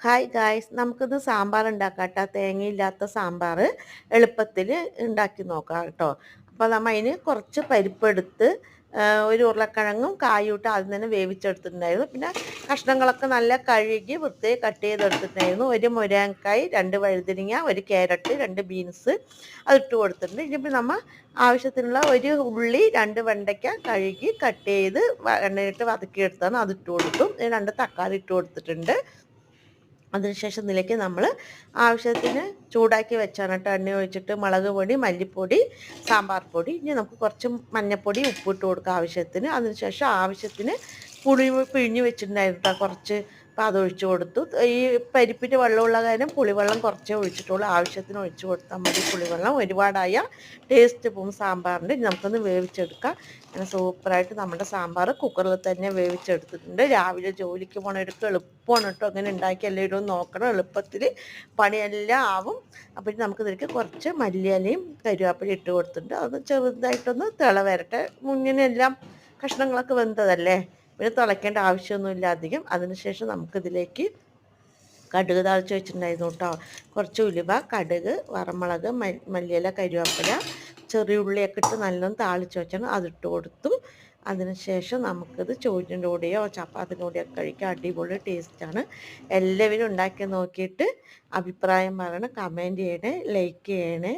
Hi guys, നമുക്കിന്ന് സാമ്പാർ ഉണ്ടാക്കാം കേട്ടോ. തേങ്ങയില്ലാത്ത സാമ്പാർ എളുപ്പത്തിൽ ഉണ്ടാക്കി നോക്കാം കേട്ടോ. അപ്പോൾ നമ്മൾ അതിന് കുറച്ച് പരിപ്പെടുത്ത് ഒരു ഉരുളക്കിഴങ്ങും കായും ഇട്ട് ആദ്യം തന്നെ വേവിച്ചെടുത്തിട്ടുണ്ടായിരുന്നു. പിന്നെ കഷ്ണങ്ങളൊക്കെ നല്ല കഴുകി വൃത്തിയായി കട്ട് ചെയ്തെടുത്തിട്ടുണ്ടായിരുന്നു. ഒരു മുരിങ്ങക്കായ്, 2 വഴുതനങ്ങ, ഒരു ക്യാരറ്റ്, 2 ബീൻസ് അതിട്ട് കൊടുത്തിട്ടുണ്ട്. ഇനിയിപ്പോൾ നമ്മൾ ആവശ്യത്തിനുള്ള ഒരു ഉള്ളി, 2 വെണ്ടയ്ക്ക കഴുകി കട്ട് ചെയ്ത് എണ്ണയിട്ട് വതക്കിയെടുത്താണ് അതിട്ട് കൊടുത്തു. 2 തക്കാളി ഇട്ട് കൊടുത്തിട്ടുണ്ട്. അതിനുശേഷം ഇതിലേക്ക് നമ്മൾ ആവശ്യത്തിന് ചൂടാക്കി വെച്ചാണ് കേട്ടോ. എണ്ണ ഒഴിച്ചിട്ട് മുളക് പൊടി, മല്ലിപ്പൊടി, സാമ്പാർ പൊടി, ഇനി നമുക്ക് കുറച്ച് മഞ്ഞൾപ്പൊടി, ഉപ്പിട്ട് കൊടുക്കുക ആവശ്യത്തിന്. അതിനുശേഷം ആവശ്യത്തിന് പുളി പിഴിഞ്ഞ് വെച്ചിട്ടുണ്ടായിരുന്നു കേട്ടോ കുറച്ച്. അപ്പോൾ അതൊഴിച്ച് കൊടുത്തു. ഈ പരിപ്പിൻ്റെ വെള്ളമുള്ള കാര്യം പുളിവെള്ളം കുറച്ചേ ഒഴിച്ചിട്ടുള്ളൂ. ആവശ്യത്തിന് ഒഴിച്ച് കൊടുത്താൽ മതി പുളിവെള്ളം. ഒരുപാടായ ടേസ്റ്റ് പോകും സാമ്പാറിൻ്റെ. നമുക്കൊന്ന് വേവിച്ചെടുക്കാം. അങ്ങനെ സൂപ്പറായിട്ട് നമ്മുടെ സാമ്പാർ കുക്കറിൽ തന്നെ വേവിച്ചെടുത്തിട്ടുണ്ട്. രാവിലെ ജോലിക്ക് പോകണവർക്ക് എളുപ്പമാണ് കേട്ടോ. അങ്ങനെ ഉണ്ടാക്കി എല്ലാവരും നോക്കണം. എളുപ്പത്തിൽ പണിയെല്ലാം ആവും. അപ്പോൾ നമുക്കിതിലേക്ക് കുറച്ച് മല്ലിയിലയും കരിവേപ്പിലയും ഇട്ട് കൊടുത്തിട്ടുണ്ട്. അത് ചെറുതായിട്ടൊന്ന് തിള വരട്ടെ. മുന്നിനെല്ലാം കഷ്ണങ്ങളൊക്കെ വെന്തതല്ലേ, പിന്നെ തിളയ്ക്കേണ്ട ആവശ്യമൊന്നുമില്ല അധികം. അതിനുശേഷം നമുക്കിതിലേക്ക് കടുക് താളിച്ച് വെച്ചിട്ടുണ്ടായിരുന്നു കേട്ടോ. കുറച്ച് ഉലുവ, കടുക്, വറമുളക്, മല്ലിയില, കരിവേപ്പില, ചെറിയ ഉള്ളിയൊക്കെ ഇട്ട് നല്ലോണം താളിച്ച് വെച്ചാണ് അതിട്ട് കൊടുത്തു. അതിനുശേഷം നമുക്കിത് ചോറിൻ്റെ കൂടെയോ ചപ്പാത്തിൻ്റെ കൂടെയോ കഴിക്കാൻ അടിപൊളി ടേസ്റ്റാണ്. എല്ലാവരും ഉണ്ടാക്കി നോക്കിയിട്ട് അഭിപ്രായം പറയണം, കമൻറ്റ് ചെയ്യണേ, ലൈക്ക് ചെയ്യണേ.